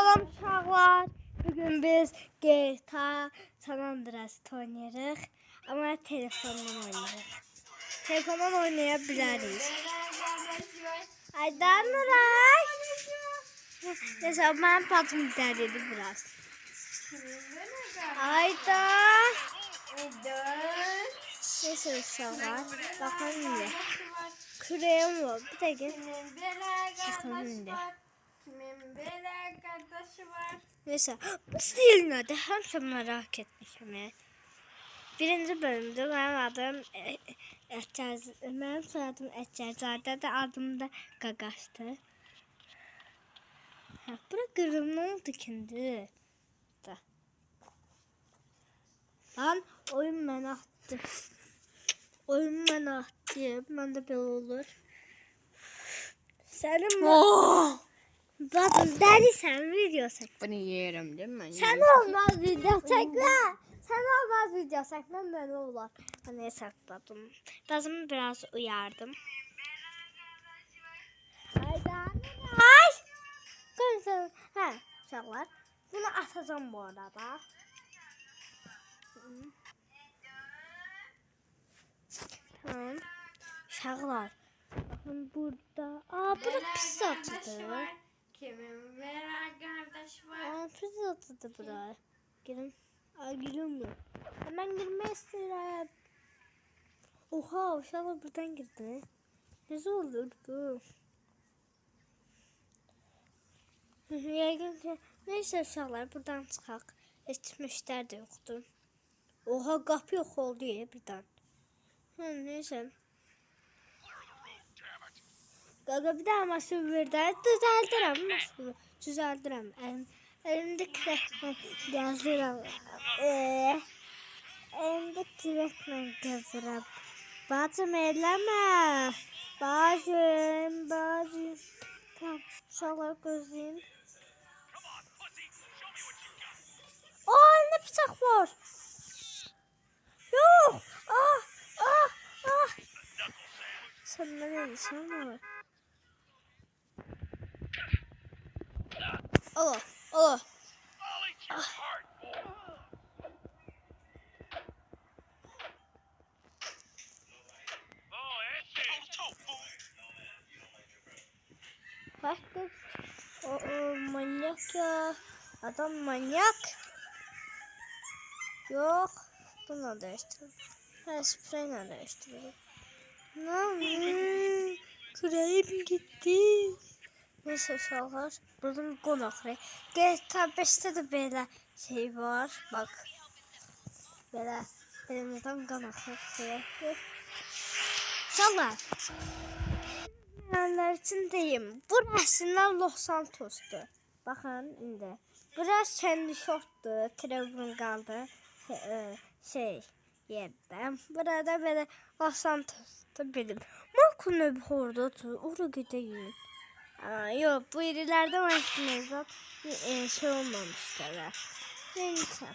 Salam uşaqlar. Bugün biz GTA San Andreas oynayırıq. Ama telefondan oynayırıq. Telefondan oynayabiliriz. Aydan Nuray. Neyse ben patım derdi biraz. Aydan. Neyse uşaqlar. Bakın indi. Krem var. Bir dakika. Bakın indi. Kimin böyle kardeşi var? Neyse bu stil nerede? Hamsa merak etmişim ya. Birinci bölümde benim adım benim soyadım Ətcərzadə de adım da Qaqaşdı. Bura qırım ne oldu şimdi? Da. Lan oyun beni attı. Oyun beni attı. Ben de böyle olur. Senin bakın deli sen video çek. Bunu yerim değil mi? Sen olmaz video çekme. Sen olmaz video çekmem böyle olur. Ben sakladım. Bazımı biraz uyardım. Haydan. Ay. Görürsen. Ha uşaqlar. Bunu atacağım bu arada. Tamam. Uşaqlar. Bakın burada. Burada pizza atıdı. Kimin böyle kardeşi var? Pizza atıdı buraya. Gelin. Gülüm yok. Hemen girmek istedim. Oha uşaqlar buradan girdi. Ne olur bu? Neyse uşaqlar buradan çıxaq. Heç müştər də yoxdur. Oha qapı yox oldu ya birdən. Neyse. Qaqa bir daha maşın verdi. Düzəldirəm. Elimdə kürəklə gəzirəm. Elimdə kürəklə gəzirəm. Bacım eləmə. Bacım. Tamam, uşaqlar gözləyim. Ne bıçaq var? Yox. Sen mənə insan var. Allah. Bak o manyak ya. Adam manyak. Yok. Bunu değiştirelim. Spreyle değiştirelim. Küreğim gitti. Neyse uşaqlar. Buradan qonaq. GTA 5'te de böyle şey var. Bak. Böyle elimizden qonaq. Uşaqlar. Bilməyənlər üçün deyim. Burasından Los Santos'dur. Baxın indi. Biraz kendi şortdur. Trevin qaldı. Yerdən. Burada belə Los Santos'da benim. Makul bir orada oraya gideyim. Yok bu irilerden vaktimizden şey olmamışlar. Neyse.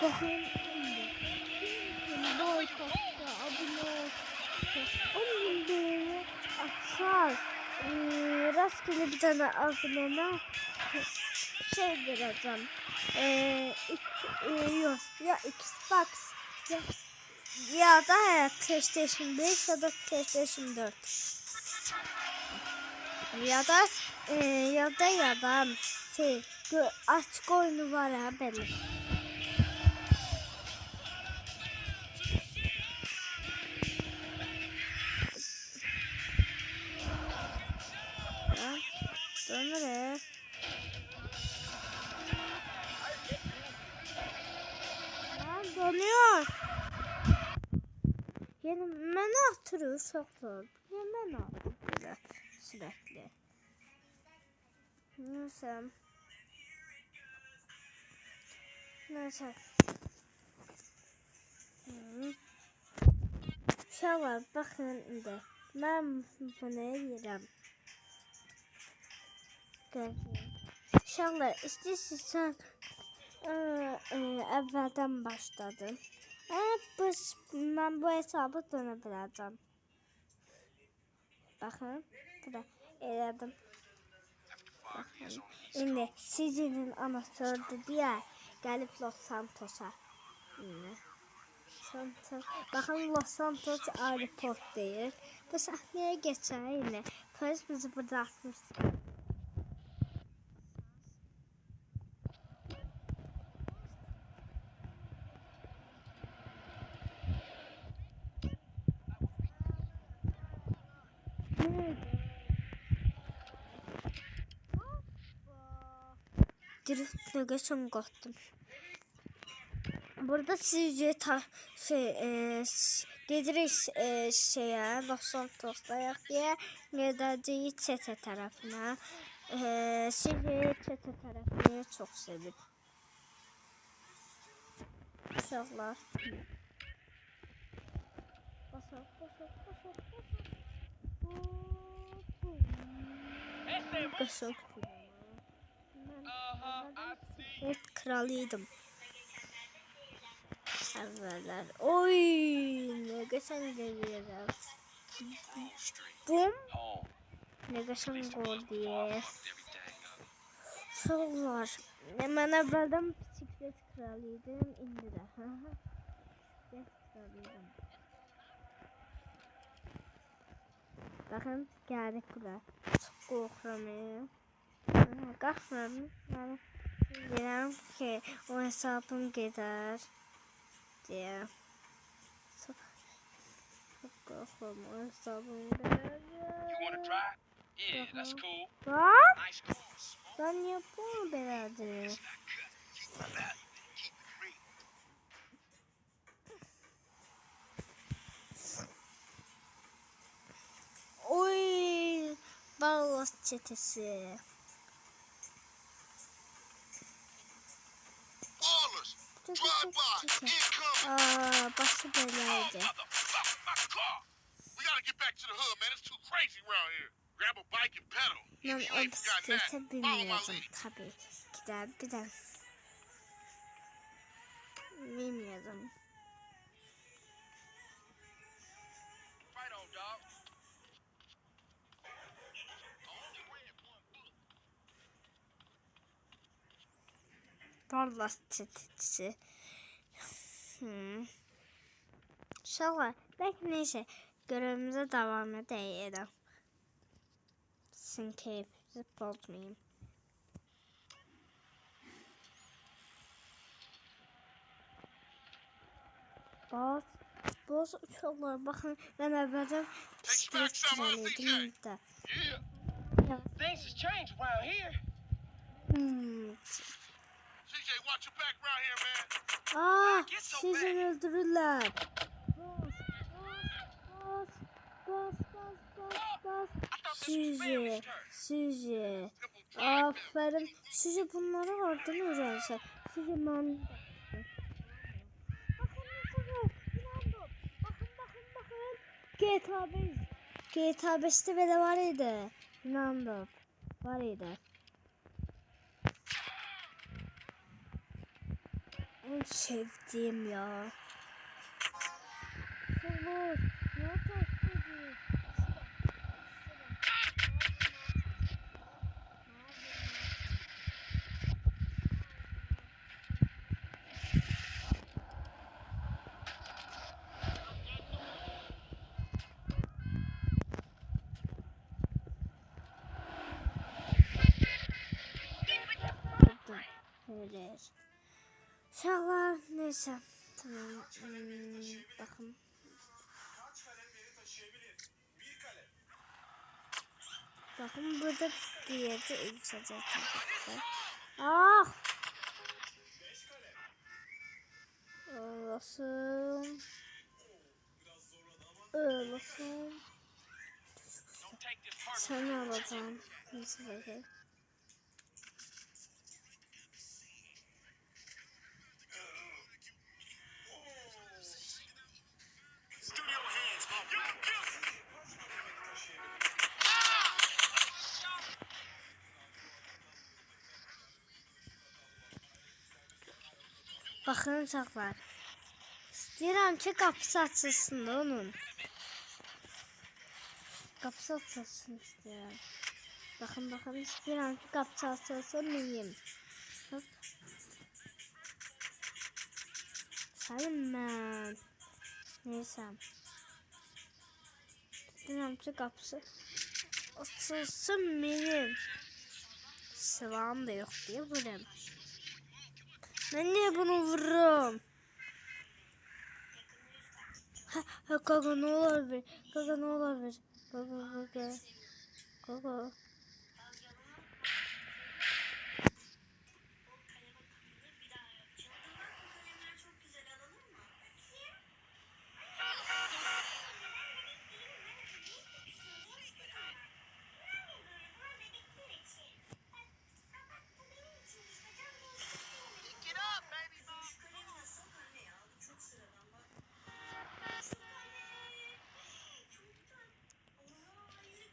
Bakın. Boykotça, abone ol. Onun böyle açar. Rastgele bir tane aboneme şey vereceğim. Yok ya Xbox ya da PlayStation 5 ya da PlayStation 4 ya da şey açık oyunu var ha benim. Dönür. Dönüyor. Yani mən atırır uşaqlar. Mən atırır sürekli. Neyse. Uşaqlar baxın indi. Mən bunu yeyirəm. Uşaqlar istəyirsən əvvəldən başladım. Ben bu hesabı dönebileceğim. Bakın. bura elədim. Baxın. İndi CJ'nin anahtarıdır deyə gəlib Los Santos'a. Bakın Los Santos aeroport değil. Bu sahneye geçer yine. Polis bizi burada atmış. Drift negation qatdım. Burada sizce gedirik şeye Los Santos'dayıq deyə gedəcəyik çete tərəfinə. Sizce çete tərəfini çox sevib. Uşaqlar. Basaq. Qəşəng. Evet, kralıydım. Evveler. Oy, ne geçen geliyorum. Bum. Ne geçen gol diye. Çok var. Ben evvelden bisiklet kralıydım. İndi de. Bisiklet kralıydım. Bakın geldik buraya. Çok korkuyorum. Kalkmıyorum. Yani bilirəm ki o hesabım gedər diye. Çok korkuyorum o hesabım gedər. Bak. Ben niye bunu belədir? Oy, Ballas çetesi. Başı belaydı. Ben o bisiklete binmiyordum tabii ki de bir de bilmiyordum. Ballas çetesi. Şaka. Belki neyse görevimize devam edelim. Sizin keyfinizi bozmayayım. Boz uçaklar. Bakın ben evvelden bisiklet kralıydım da. Things has changed around here. CJ, watch your back around here, man. Sizi öldürürler. Sizi. Aferin. Sizi bunları oradan öğrense. Sizi ben... Bakın. GTA 5'te böyle var idi. İnandım. Var idi. En sevdiğim ya. Öyle. İnşallah neyse. Tamam. Bakın. Bakın burada bir yerde yüksecek. Ah! Ölasın. Sen ne alacaksın? Neyse bakayım. Bakın uşaqlar. İstəyirəm ki, qapısı açılsın da onun. Qapısı açılsın istəyirəm. Baxın istəyirəm ki qapısı açılsın miyim. Səlim mən. Neyse. İstəyirəm ki qapısı açılsın miyim. Silahım da yok diye vururum. Ben niye bunu vururum? Kaka ne olabilir? Kaka ne olabilir? Kaka.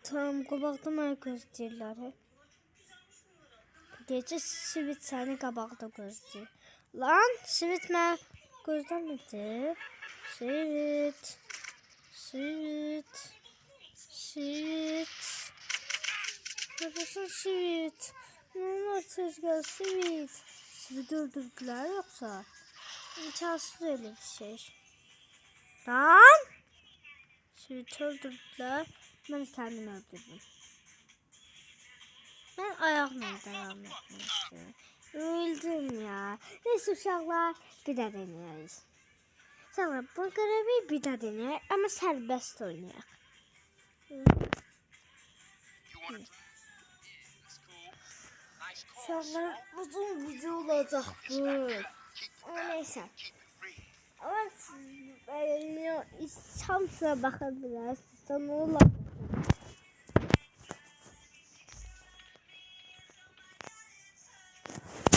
Tamam, qabaqda mənə gözləyirlər. Gecə Sivit səni qabaqda gözləyir. Lan, Sivit mənə gözləmirdi. Sivit. Neredesin Sivit? Ne olur tez gel Sivit. Sivit'i öldürdüler yoksa? İmkansız öyle bir şey. Lan! Sivit'i öldürdüler. Ben kendimi öldürdüm. Ben ayakla devam etmek istiyorum. Öldüm ya. Neyse uşaqlar, bir daha deneyiz. Sonra bu görevi bir daha deneyiz ama serbest oynayaq. Uşaqlar, uzun video olacaq bu. Neyse. Ama şansına bakabilirsiniz. Sana olacaq.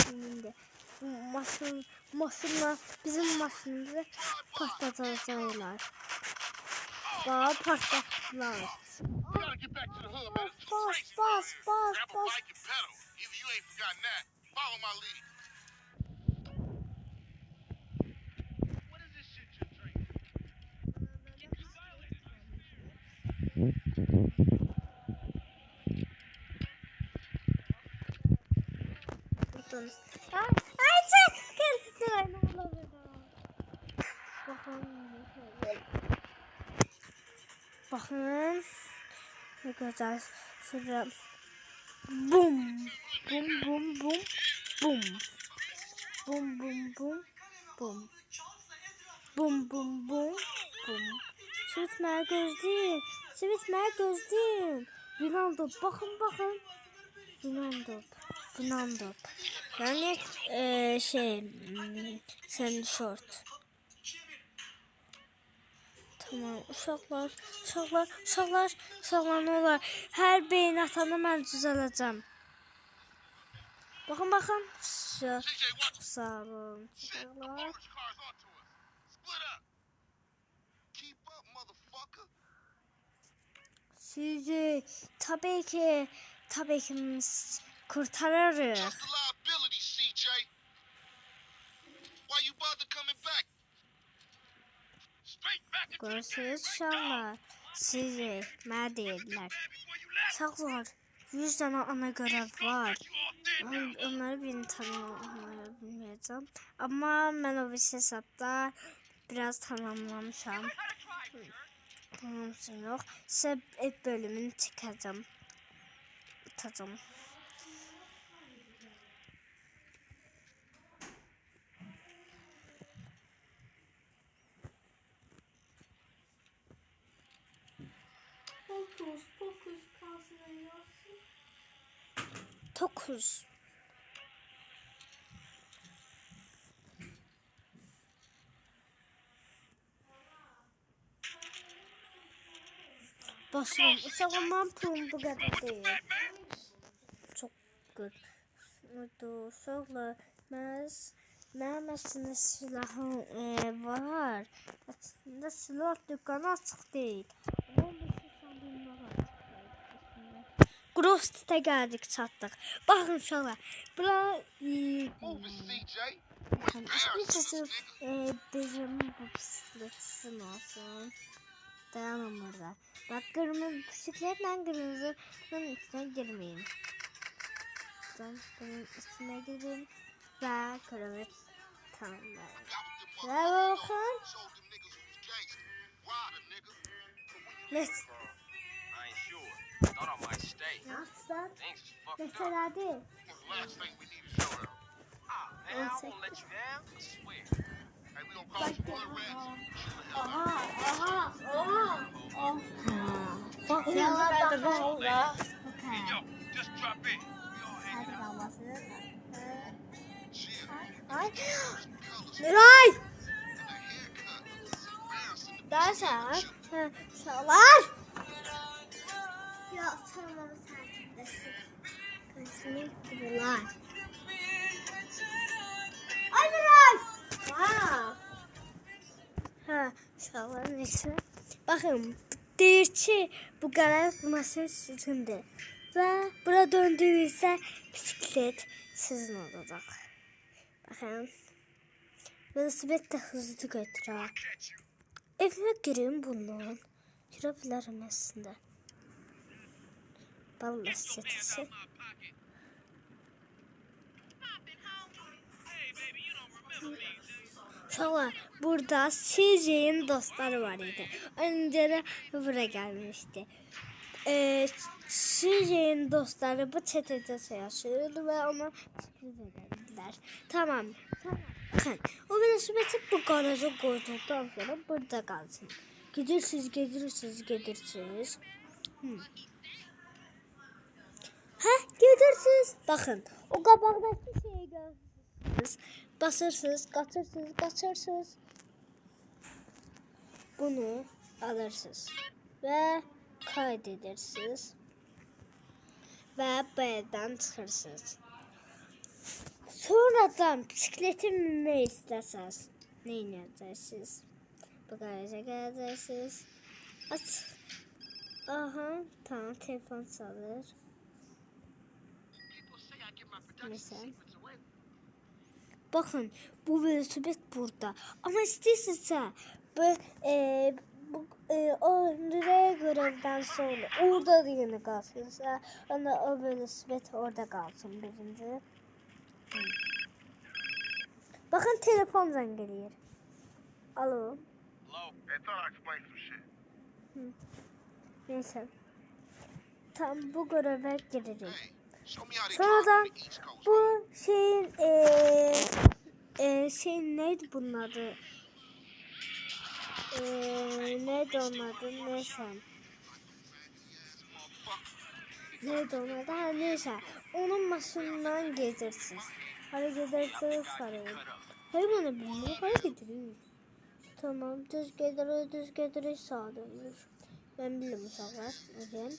Şimdi maşınla bizim maşınımızı patlatacaklar. Daha patlattılar. Bas. Ay çekil. Ne olabilir? Bakın. Ne göreceğiz? Şurada. Bum. Sivit mənə gözləyin. Ronaldo, bakın. Ronaldo. Yani sen short. Tamam uşaqlar ne olar? Hər beyin atanı mən düzələcəm. Bakın. Sağ olun. Sizi tabii ki kurtarırıq. Görürsünüz uşaqlar. Sizi mənə deyirlər. Uşaqlar, 100 dənə ana görev var. Onları birini tanımlayabilməyəcəm. Amma mən o bir hesabda biraz tamamlamışam. Tamamsın yox. Sizə bölümünü çəkəcəm. Atacağım. Dokuz. Basıyorum. Uşağımın pulum bu kadar değil. Çok good. Uşaqlar, mənim əslində silahım var. Aslında silah dükkanı açıq deyil. Grostitə gəldik, çatdıq. Baxın uşaqlar, bura bir sesi dezimin bu bisikletsin olsun. Dayanın burada. Bak kırmızı bisikletle kırmızının içine girmeyin. Ben bunun içine gireyim ve kırmızı tamamlayayım. Ve bakın. Let's. Aslan. Mesela değil. Bak yalan bakın. Just drop in. Hadi kalmasın. Ay. Miray. Dersen. Şalar. Ya tamam sakinleşsin. Kesinlikle. Ay Miray. Ha, şalar neyse. Bakın deyir ki bu qərarət masanın sizindir. Və bura döndüyünüzdə bisiklet sizin olacaq. Baxın. Velosiped də hızlı götürər. Evimə girim bundan. Girə bilərəm əslində. Bal lezzetisi. Uşaqlar, burada CJ'nin dostları var idi. Öncədə bura gəlmişdi. CJ'nin dostları bu çetədə yaşayırdı və ona sürpriz edildilər. Tamam. Bakın, o velosipedi bu garaja qoyduqdan sonra burada qalsın. Gedirsiniz. Hə, gedirsiniz. Baxın, o qabaqdakı şeyi görürsünüz. Basırsınız, qaçırsınız. Bunu alırsınız və kaydedirsiniz və bu evdən çıxırsınız. Sonradan bisikleti minmək istəsəz, nə edəcəksiniz? Bu qaraja gələcəksiniz. Aç. Aha, tamam, telefon çalır. Məsələn. Bakın bu velosiped burada. Ama istəyirsinizsə o görevdən sonra orada da yeni qalsınsa, onda o velosiped orada qalsın birinci. Bakın telefon zəng eləyir. Alo. Neyse. Tam bu göreve giririk. Sonradan bu şeyin neydi bunun adı? Neydi onun adı? Neydi onun adı? Ha, neyse. Onun maşından gedirsiniz. Hara gedirsiniz sarayın. Hayır bana bilmiyorum. Hara gedirir. Tamam. Düz gedirir sağa dönür. Ben bilirim uşaqlar. Ödeyim.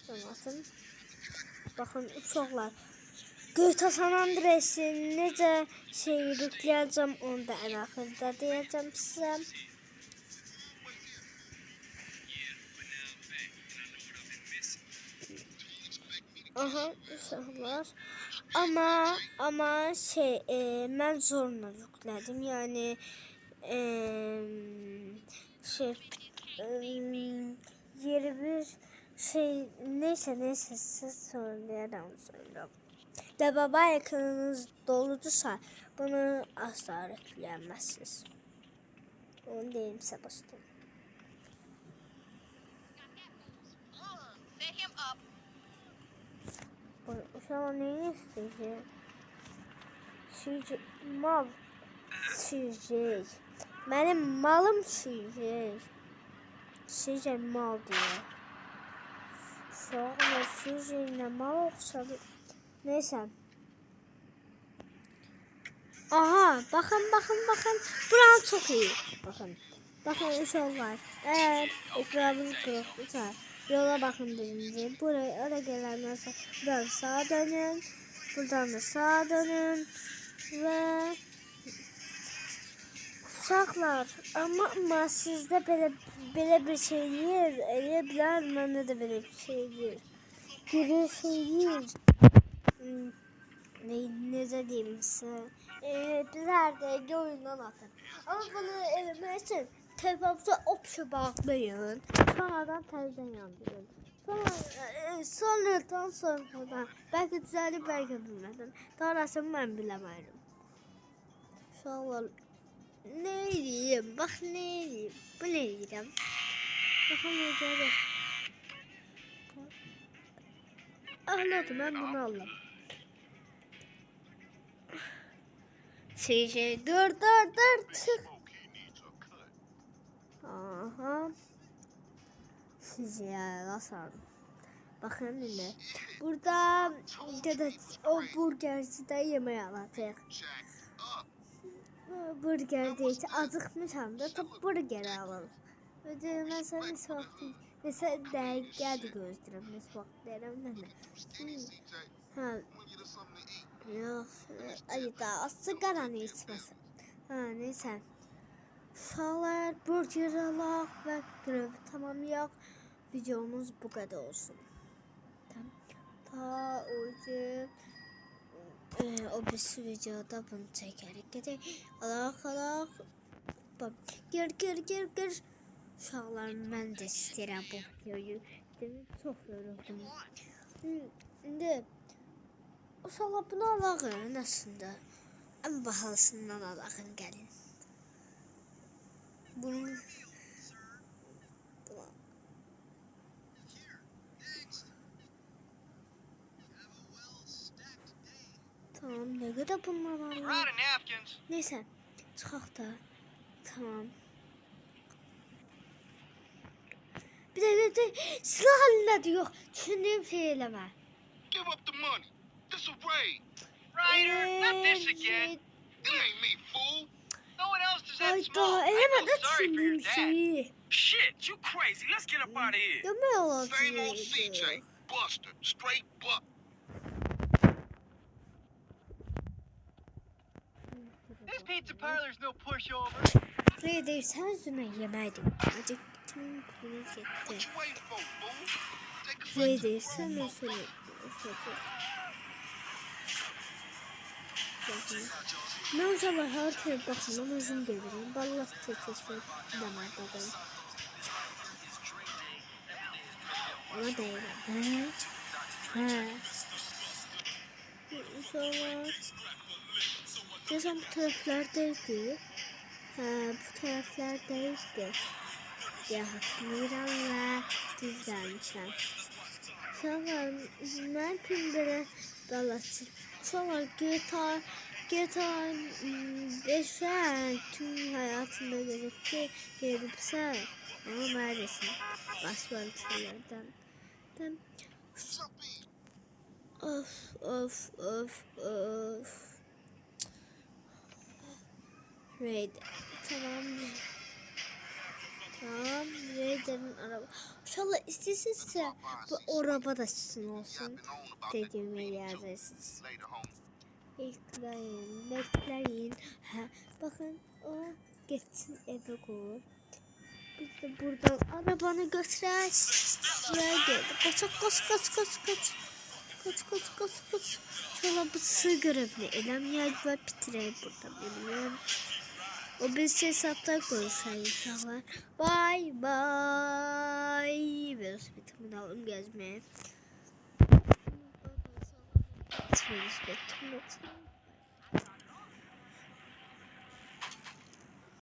Sonrasın. Bakın uşaqlar. GTA San Andreas'ı necə yükləyəcəm onu da ən axırda deyəcəm sizə. Aha uşaqlar. Amma mən zorla yüklədim. Yəni yeri bir neyse siz söyleyelim. Ve baba ekranınız doludursa bunu asla yükleyemezsiniz. Onu diyeyim size bastım. Şu an neyi isteyecek? Mal isteyecek. Benim malım isteyecek. İsteyecek mal diyor. Şu an isteyeceğine mal oxşadı. Neyse. Aha, bakın. Buran çok iyi. Bakın uşaqlar. Eğer ekranınız kırıqdırsa, yola bakın birinci. Oraya gələndən sonra buradan sağa dönün. Buradan da sağa dönün. Ve uşaqlar, amma sizdə belə bir şey eləyə bilər, məndə də belə bir şey deyir. Necə deyim sizə? Bizlər də oyundan atır. Ama bunu eləmək üçün telefonunuza opsiya bağlayın. Sonradan təzədən yandırın. Sonradan bəlkə düzəlir, bəlkə bilmədim. Daha rasını mən biləməyirəm. Uşaqlar ne edeyim? Bax ne edeyim? Bu ne edeyim? Baxın necədir. Anladım, mən bunu aldım. Dur çık. Aha. Sizi ya sardım. Bakın indi. Burada o burgercide yemeği alacaq. Burger deyil. Acıqmışam da burger alalım. Mən sənə neçə vaxt neçə dəqiqədir gözləyirəm. Neçə vaxt deyirəm mənə. Hə. Yox. Ay da sigaranı içməsin. Hə, neysə. Uşaqlar, burger alaq və görevi tamamlayaq. Videomuz bu qədər olsun. O birisi videoda bunu çəkərik. Gedək. Alaq. Gir. Uşaqlar, mən də istəyirəm bu videoyu. Çox yoruldum. İndi uşaqlar, bunu alağın aslında. Ən bahalısından alağın gəlin. Bunu tamam, ne kadar bunlar var? Neyse, çıxaq da. Tamam. Bir de silah halinde yok. Düşündüğüm şey eleme. Give up the money. This a raid. Ryder, not this again. It ain't me, fool. No one else is that Hayda, small. I eleme feel de sorry for your düşündüğüm dad. şeyi. Shit, you crazy. Let's get up out of here. Deme olacak. Same old CJ. Buster. Straight buck. This pizza parlor's no pushover. Buraya değil, sen yüzüne yemedim. Acıktım, bunu yetti. What you waiting for, fool? Take a Buraya değil, sen de söyle. Ben o zaman her şeye bakmam, özüm gelirim. Vallahi seçişim demedim. Ona değilim. He. İnşallah. Desem bu taraflardaydı. Bu taraflardaydı. Ya hatırlayıram ve düzlenmişim. Sonra ben kimlere dalaşım. Sonra GTA 5'e tüm hayatında gelipse ama neredesin? Basmalı şeylerden. Of. Raid. Tamam, Raider'ın araba. İnşallah isterseniz bu araba da sizin olsun. Dediğime yazarsınız. Bekleyin. Ha, bakın o geçsin eve koy. Biz de buradan arabanı götürək. Buraya geldi. Kaç. Şöyle bu sığ görevini eləməyək və bitirək burada benim. O biz hesapta görüşək inşallah. Bye. Velosipedimi de alım gezmeye. Velosipedimi